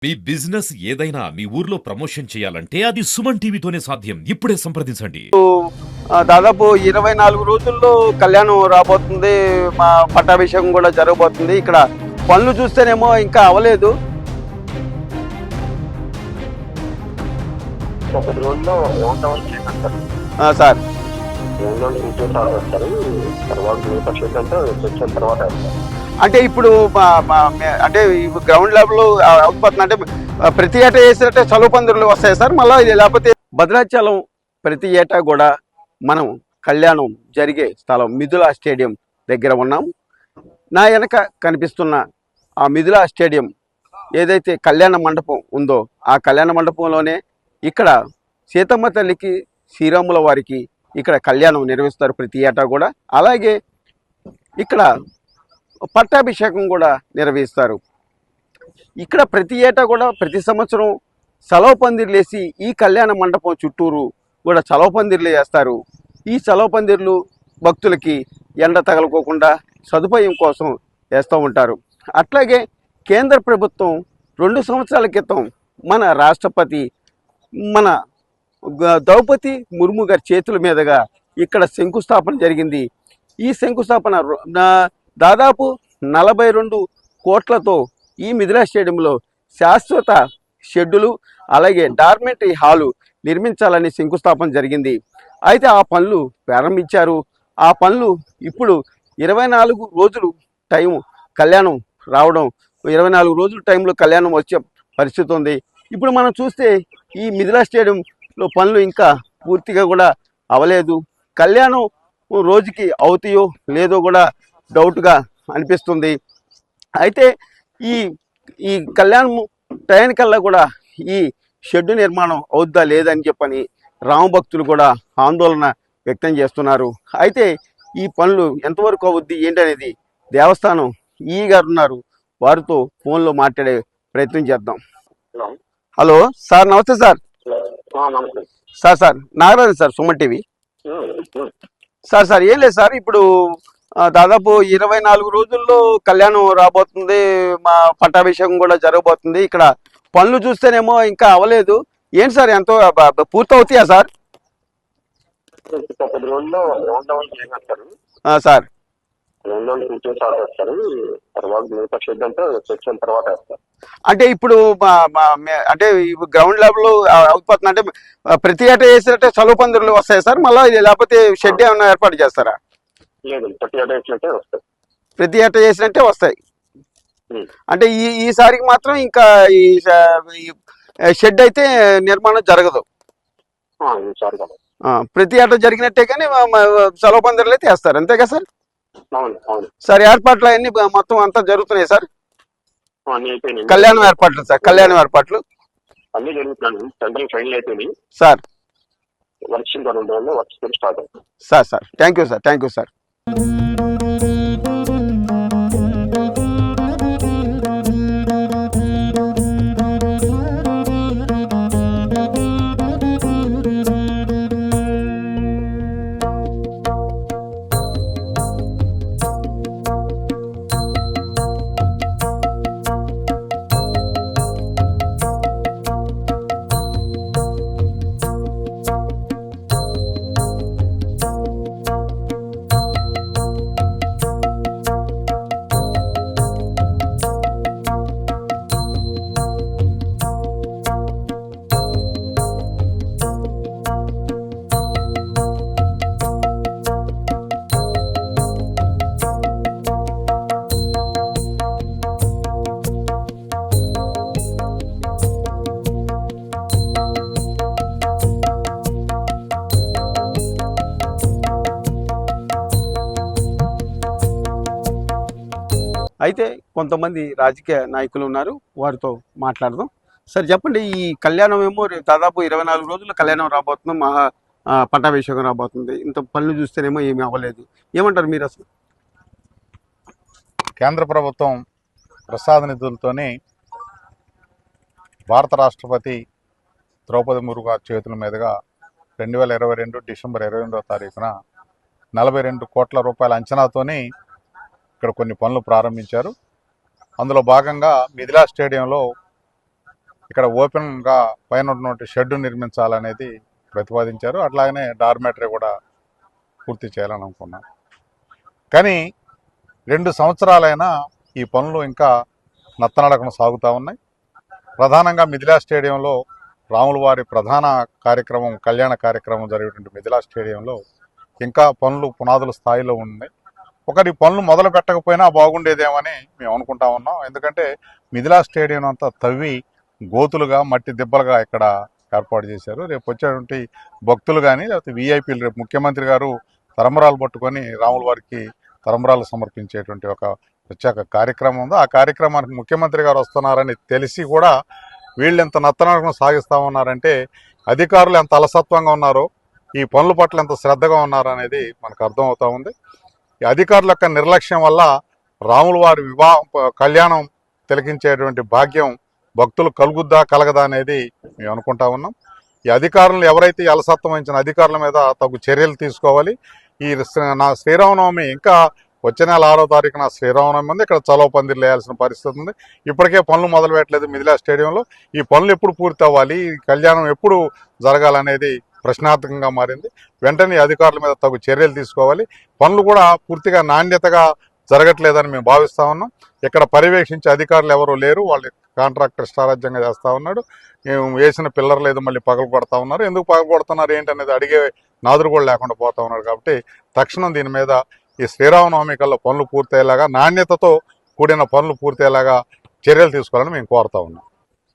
మీ business ఏదైనా మీ ఊర్లో promotion చేయాలంటే అది సుమన్ టీవీతోనే సాధ్యం. ఇప్పుడే సంప్రదించండి. దాదాపు 24 రోజుల్లో కళ్యాణం రాబోతుంది. మా పట్టాభిషేకం కూడా జరగబోతుంది. ఇక్కడ పనులు చూస్తేనేమో ఇంకా అవ్వలేదు. ఒకటి రోజుల్లో సార్ తర్వాత అంటే ఇప్పుడు అంటే గ్రౌండ్ లెవెల్ అవుతుంది. అంటే ప్రతి ఏటా వేసినట్టే చలువ పందిరులు వస్తాయి సార్ మళ్ళీ, లేకపోతే భద్రాచలం ప్రతి ఏటా కూడా మనం కళ్యాణం జరిగే స్థలం మిథులా స్టేడియం దగ్గర ఉన్నాం. నా వెనక కనిపిస్తున్న ఆ మిథులా స్టేడియం ఏదైతే కళ్యాణ మండపం ఉందో ఆ కళ్యాణ మండపంలోనే ఇక్కడ సీతమ్మ తల్లికి శ్రీరాముల వారికి ఇక్కడ కళ్యాణం నిర్వహిస్తారు ప్రతి ఏటా కూడా. అలాగే ఇక్కడ పట్టాభిషేకం కూడా నిర్వహిస్తారు. ఇక్కడ ప్రతి ఏటా కూడా ప్రతి సంవత్సరం చలవ పందిర్లు వేసి ఈ కళ్యాణ మండపం చుట్టూరు కూడా చలవ పందిర్లు వేస్తారు. ఈ చలవ పందిర్లు భక్తులకి ఎండ తగలకోకుండా సదుపాయం కోసం వేస్తూ ఉంటారు. అట్లాగే కేంద్ర ప్రభుత్వం 2 సంవత్సరాల క్రితం మన రాష్ట్రపతి మన ద్రౌపది ముర్ము గారి చేతుల మీదుగా ఇక్కడ శంకుస్థాపన జరిగింది. ఈ శంకుస్థాపన దాదాపు 42 కోట్లతో ఈ మిథిలా స్టేడియంలో శాశ్వత షెడ్డులు అలాగే డార్మెంటరీ హాలు నిర్మించాలని శంకుస్థాపన జరిగింది. అయితే ఆ పనులు ప్రారంభించారు. ఆ పనులు ఇప్పుడు 24 రోజులు టైం కళ్యాణం రావడం, 24 రోజుల టైంలో కళ్యాణం వచ్చే పరిస్థితి ఉంది. ఇప్పుడు మనం చూస్తే ఈ మిథిలా స్టేడియంలో పనులు ఇంకా పూర్తిగా కూడా అవ్వలేదు. కళ్యాణం రోజుకి అవుతాయో లేదో కూడా డౌట్గా అనిపిస్తుంది. అయితే ఈ ఈ కళ్యాణం టైంకల్లా కూడా ఈ షెడ్డు నిర్మాణం అవుద్దా లేదని చెప్పని రామభక్తులు కూడా ఆందోళన వ్యక్తం చేస్తున్నారు. అయితే ఈ పనులు ఎంతవరకు అవుద్ది ఏంటనేది దేవస్థానం ఈ గారు ఉన్నారు, వారితో ఫోన్లో మాట్లాడే ప్రయత్నం చేద్దాం. హలో సార్, నమస్తే sir. Sir Nagaraju sir, Suman TV. Sir ఏం లేదు సార్, ఇప్పుడు దాదాపు 24 రోజుల్లో కళ్యాణం రాబోతుంది. మా పట్టాభిషేకం కూడా జరగబోతుంది. ఇక్కడ పనులు చూస్తేనేమో ఇంకా అవ్వలేదు. ఏంటి సార్, ఎంతో పూర్తవుతాయా సార్? సార్ అంటే ఇప్పుడు అంటే గ్రౌండ్ లెవెల్ అవుతుంది. అంటే ప్రతి ఏటా వేసినట్టే చలువ పందిరులు వస్తాయి సార్ మళ్ళీ, లేకపోతే షెడ్ ఏమైనా ఏర్పాటు చేస్తారా? ప్రతి ఏటా చేసినట్టే వస్తాయి. అంటే ఈసారికి మాత్రం ఇంకా ఈ షెడ్ అయితే నిర్మాణం జరగదు. ప్రతి ఏటా జరిగినట్టే కానీ చలవ పందిరులు అయితే వేస్తారు, అంతే కదా సార్? సార్ ఏర్పాట్లు అవన్నీ మొత్తం అంతా జరుగుతున్నాయి సార్? కళ్యాణం ఏర్పాట్లు సార్, కళ్యాణం ఏర్పాట్లు అన్ని జరుగుతున్నాను. సెంట్రల్ ఫైనల్ అయిపోయింది సార్. వర్క్స్ ఇంకా 2 రోజుల్లో వర్క్స్ స్టార్ట్ అవుతాయి సార్. Thank you sir. అయితే కొంతమంది రాజకీయ నాయకులు ఉన్నారు, వారితో మాట్లాడదాం. సార్ చెప్పండి, ఈ కళ్యాణం ఏమో దాదాపు 24 రోజుల్లో కళ్యాణం రాబోతుంది, మహా పట్టాభిషేకం రాబోతుంది. ఇంత పనులు చూస్తేనేమో ఏమీ అవ్వలేదు, ఏమంటారు మీరు అసలు? కేంద్ర ప్రభుత్వం ప్రసాద నిధులతోనే భారత రాష్ట్రపతి ద్రౌపది ముర్ము గారి చేతుల మీదుగా 2022 డిసెంబర్ 28వ తారీఖున 42 కోట్ల రూపాయల అంచనాతోని ఇక్కడ కొన్ని పనులు ప్రారంభించారు. అందులో భాగంగా మిథిలా స్టేడియంలో ఇక్కడ ఓపెన్గా పైన ఉన్నటువంటి షెడ్ నిర్మించాలనేది ప్రతిపాదించారు. అట్లాగనే డార్మేటరీ కూడా పూర్తి చేయాలని అనుకున్నాం. కానీ 2 సంవత్సరాలైనా ఈ పనులు ఇంకా నత్తనడకన సాగుతూ ఉన్నాయి. ప్రధానంగా మిథిలా స్టేడియంలో రాములవారి ప్రధాన కార్యక్రమం, కళ్యాణ కార్యక్రమం జరిగేటువంటి మిథిలా స్టేడియంలో ఇంకా పనులు పునాదుల స్థాయిలో ఉన్నాయి. ఒకరి పనులు మొదలు పెట్టకపోయినా బాగుండేదేమని మేము అనుకుంటా ఉన్నాం. ఎందుకంటే మిథిలా స్టేడియం అంతా తవ్వి గోతులుగా, మట్టి దిబ్బలుగా ఇక్కడ ఏర్పాటు చేశారు. రేపు వచ్చేటువంటి భక్తులు కానీ లేకపోతే వీఐపీలు, రేపు ముఖ్యమంత్రి గారు తరంబరాలు పట్టుకొని రాముల వారికి తరంబరాలు సమర్పించేటువంటి ఒక ప్రత్యేక కార్యక్రమం ఉంది. ఆ కార్యక్రమానికి ముఖ్యమంత్రి గారు వస్తున్నారని తెలిసి కూడా వీళ్ళు ఎంత నత్తనడకను సాగిస్తూ ఉన్నారంటే అధికారులు ఎంత అలసత్వంగా ఉన్నారో, ఈ పనుల పట్ల ఎంత శ్రద్ధగా ఉన్నారో అనేది మనకు అర్థమవుతా ఉంది. ఈ అధికారుల యొక్క నిర్లక్ష్యం వల్ల రాముల వారి కళ్యాణం తిలకించేటువంటి భాగ్యం భక్తులు కలగదా అనేది మేము అనుకుంటా ఉన్నాం. ఈ అధికారులు ఎవరైతే అలసత్వం వహించిన అధికారుల మీద తగు చర్యలు తీసుకోవాలి. ఈ శ్రీరామనవమి ఇంకా వచ్చే నెల 6వ తారీఖున శ్రీరామనవమి ఉంది. ఇక్కడ చలవ పందిర్లు వేయాల్సిన పరిస్థితి ఉంది. ఇప్పటికే పనులు మొదలు పెట్టలేదు మిథిలా స్టేడియంలో. ఈ పనులు ఎప్పుడు పూర్తి అవ్వాలి, ఈ కళ్యాణం ఎప్పుడు జరగాలనేది ప్రశ్నార్థకంగా మారింది. వెంటనే అధికారుల మీద తగు చర్యలు తీసుకోవాలి. పనులు కూడా పూర్తిగా నాణ్యతగా జరగట్లేదని మేము భావిస్తూ ఉన్నాం. ఇక్కడ పర్యవేక్షించే అధికారులు ఎవరూ లేరు. వాళ్ళు కాంట్రాక్టర్ ఇష్టారాజ్యంగా చేస్తూ ఉన్నాడు. వేసిన పిల్లర్ లేదు, మళ్ళీ పగలు కొడతా ఉన్నారు. ఎందుకు పగలు కొడుతున్నారు ఏంటనేది అడిగే నాదురు కూడా లేకుండా పోతా ఉన్నారు. కాబట్టి తక్షణం దీని మీద ఈ శ్రీరామనవమి కల్లా పనులు పూర్తయ్యేలాగా, నాణ్యతతో కూడిన పనులు పూర్తయ్యేలాగా చర్యలు తీసుకోవాలని మేము కోరుతా ఉన్నాం.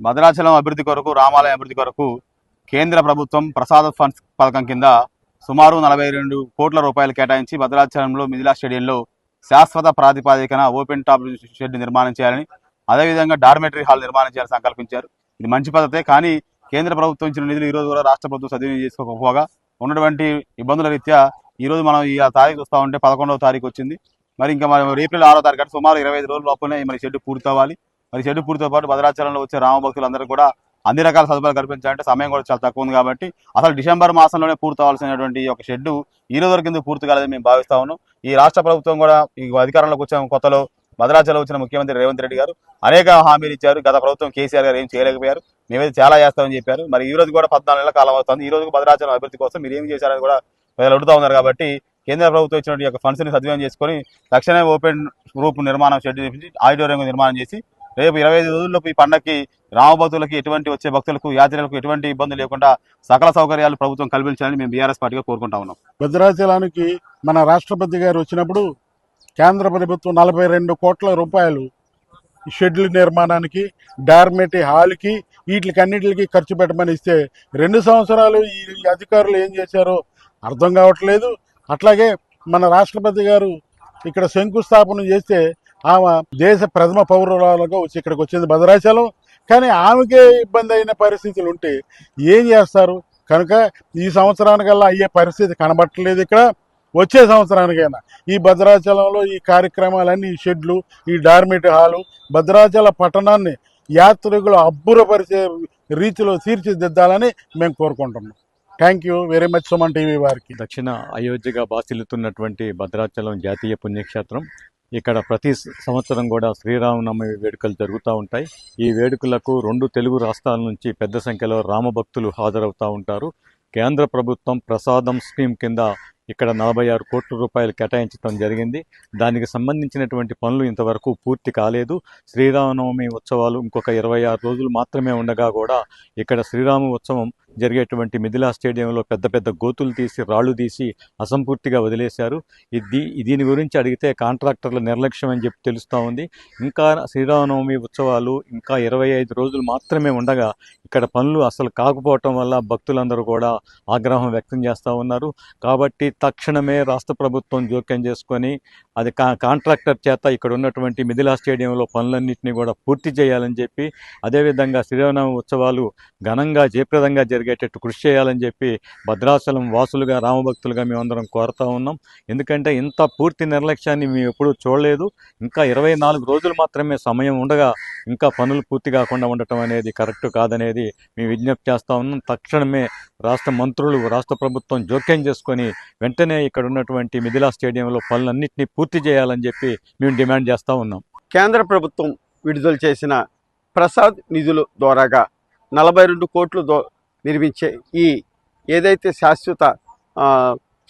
భద్రాచలం అభివృద్ధి కొరకు, రామాలయం అభివృద్ధి కొరకు కేంద్ర ప్రభుత్వం ప్రసాద ఫండ్స్ పథకం కింద సుమారు 42 కోట్ల రూపాయలు కేటాయించి భద్రాచలంలో మిథిలా స్టేడియంలో శాశ్వత ప్రాతిపాదికన ఓపెన్ టాప్ షెడ్ నిర్మాణం చేయాలని, అదేవిధంగా డార్మెటరీ హాల్ నిర్మాణం చేయాలని సంకల్పించారు. ఇది మంచి పద్ధతే. కానీ కేంద్ర ప్రభుత్వం ఇచ్చిన నిధులు ఈ రోజు కూడా రాష్ట్ర ప్రభుత్వం సద్వినియోగం చేసుకోకపోగా ఉన్నటువంటి ఇబ్బందుల రీత్యా ఈ రోజు మనం ఈ తారీఖు చూస్తూ ఉంటే 11వ తారీఖు వచ్చింది. మరి ఇంకా మనం ఏప్రిల్ 6వ తారీఖు అంటే సుమారు 25 రోజుల లోపలనే మరి షెడ్ పూర్తి అవ్వాలి. మరి షెడ్ పూర్తితో పాటు భద్రాచలంలో వచ్చే రామభక్తులందరూ కూడా అన్ని రకాల సదుపాయాలు కల్పించాలంటే సమయం కూడా చాలా తక్కువ ఉంది. కాబట్టి అసలు డిసెంబర్ మాసంలోనే పూర్తి అవ్వాల్సినటువంటి ఒక షెడ్ ఈ రోజు వరకు ఎందుకు పూర్తి కాలేదని మేము భావిస్తా ఉన్నాం. ఈ రాష్ట్ర ప్రభుత్వం కూడా ఈ అధికారంలోకి వచ్చిన కొత్తలో భద్రాచలం వచ్చిన ముఖ్యమంత్రి రేవంత్ రెడ్డి గారు అనేక హామీలు ఇచ్చారు. గత ప్రభుత్వం కేసీఆర్ గారు ఏం చేయలేకపోయారు. మేమైతే చాలా చేస్తామని చెప్పారు. మరి ఈ రోజు కూడా 14 నెలల కాలం అవుతుంది. ఈ రోజు భద్రాచలం అభివృద్ధి కోసం మీరు ఏం చేశారని కూడా ప్రజలు అడుగుతా ఉన్నారు. కాబట్టి కేంద్ర ప్రభుత్వం ఇచ్చినటువంటి యొక్క ఫండ్స్ని సద్వినియోగం చేసుకొని తక్షణమే ఓపెన్ రూప్ నిర్మాణం షెడ్ చేసి ఆడిటోరియం నిర్మాణం చేసి రేపు 25 రోజుల్లోపు ఈ పండగకి రామభక్తులకి ఎటువంటి వచ్చే భక్తులకు, యాత్రికులకు ఎటువంటి ఇబ్బంది లేకుండా సకల సౌకర్యాలు ప్రభుత్వం కల్పించాలని మేము బీఆర్ఎస్ పార్టీగా కోరుకుంటా ఉన్నాం. భద్రాచలానికి మన రాష్ట్రపతి గారు వచ్చినప్పుడు కేంద్ర ప్రభుత్వం 42 కోట్ల రూపాయలు షెడ్యూల్ నిర్మాణానికి, డార్మెటరీ హాల్కి, వీటికన్నిటికి ఖర్చు పెట్టమని ఇస్తే 2 సంవత్సరాలు ఈ అధికారులు ఏం చేశారో అర్థం కావట్లేదు. అట్లాగే మన రాష్ట్రపతి గారు ఇక్కడ శంకుస్థాపన చేస్తే ఆమె దేశ ప్రథమ పౌరురాలుగా వచ్చి ఇక్కడికి వచ్చింది భద్రాచలం. కానీ ఆమెకే ఇబ్బంది అయిన పరిస్థితులు ఉంటే ఏం చేస్తారు? కనుక ఈ సంవత్సరానికల్లా అయ్యే పరిస్థితి కనబట్టలేదు. ఇక్కడ వచ్చే సంవత్సరానికైనా ఈ భద్రాచలంలో ఈ కార్యక్రమాలన్నీ, ఈ షెడ్లు, ఈ డార్మెటరీ హాలు భద్రాచల పట్టణాన్ని యాత్రికులు అబ్బురపరిచే రీతిలో తీర్చిదిద్దాలని మేము కోరుకుంటున్నాం. Thank you very much Suman TV వారికి. దక్షిణ అయోధ్యగా బాసిల్లుతున్నటువంటి భద్రాచలం జాతీయ పుణ్యక్షేత్రం. ఇక్కడ ప్రతి సంవత్సరం కూడా శ్రీరామనవమి వేడుకలు జరుగుతూ ఉంటాయి. ఈ వేడుకలకు 2 తెలుగు రాష్ట్రాల నుంచి పెద్ద సంఖ్యలో రామభక్తులు హాజరవుతూ ఉంటారు. కేంద్ర ప్రభుత్వం ప్రసాదం స్కీమ్ కింద ఇక్కడ 46 కోట్ల రూపాయలు కేటాయించడం జరిగింది. దానికి సంబంధించినటువంటి పనులు ఇంతవరకు పూర్తి కాలేదు. శ్రీరామనవమి ఉత్సవాలు ఇంకొక 26 రోజులు మాత్రమే ఉండగా కూడా ఇక్కడ శ్రీరామ ఉత్సవం జరిగేటువంటి మిథిలా స్టేడియంలో పెద్ద పెద్ద గోతులు తీసి, రాళ్లు తీసి అసంపూర్తిగా వదిలేశారు. దీని గురించి అడిగితే కాంట్రాక్టర్ల నిర్లక్ష్యం అని చెప్పి తెలుస్తూ ఉంది. ఇంకా శ్రీరామనవమి ఉత్సవాలు ఇంకా 25 రోజులు మాత్రమే ఉండగా ఇక్కడ పనులు అసలు కాకపోవటం వల్ల భక్తులందరూ కూడా ఆగ్రహం వ్యక్తం చేస్తూ ఉన్నారు. కాబట్టి తక్షణమే రాష్ట్ర ప్రభుత్వం జోక్యం చేసుకొని అది కాంట్రాక్టర్ చేత ఇక్కడ ఉన్నటువంటి మిథిలా స్టేడియంలో పనులన్నింటినీ కూడా పూర్తి చేయాలని చెప్పి, అదేవిధంగా శ్రీరామనవమి ఉత్సవాలు ఘనంగా జయప్రదంగా జరిగేటట్టు కృషి చేయాలని చెప్పి భద్రాచలం వాసులుగా, రామభక్తులుగా మేమందరం కోరుతా ఉన్నాం. ఎందుకంటే ఇంత పూర్తి నిర్లక్ష్యాన్ని మేము ఎప్పుడూ చూడలేదు. ఇంకా 24 రోజులు మాత్రమే సమయం ఉండగా ఇంకా పనులు పూర్తి కాకుండా ఉండటం అనేది కరెక్ట్ కాదనేది మేము విజ్ఞప్తి చేస్తూ ఉన్నాం. తక్షణమే రాష్ట్ర మంత్రులు, రాష్ట్ర ప్రభుత్వం జోక్యం చేసుకొని వెంటనే ఇక్కడ ఉన్నటువంటి మిథిలా స్టేడియంలో పనులన్నింటినీ పూర్తి చేయాలని చెప్పి మేము డిమాండ్ చేస్తూ ఉన్నాం. కేంద్ర ప్రభుత్వం విడుదల చేసిన ప్రసాద్ నిధుల ద్వారాగా 42 కోట్లు నిర్మించే ఈ ఏదైతే శాశ్వత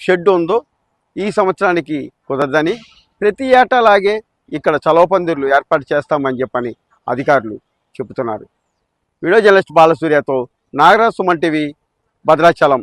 షెడ్ ఉందో ఈ సంవత్సరానికి కుదరదని, ప్రతి ఏటా లాగే ఇక్కడ చలవ పందిర్లు ఏర్పాటు చేస్తామని చెప్పని అధికారులు చెబుతున్నారు. వీడియో జర్నలిస్ట్ బాలసూర్యతో నాగరాజ్, సుమన్ టీవీ, భద్రాచలం.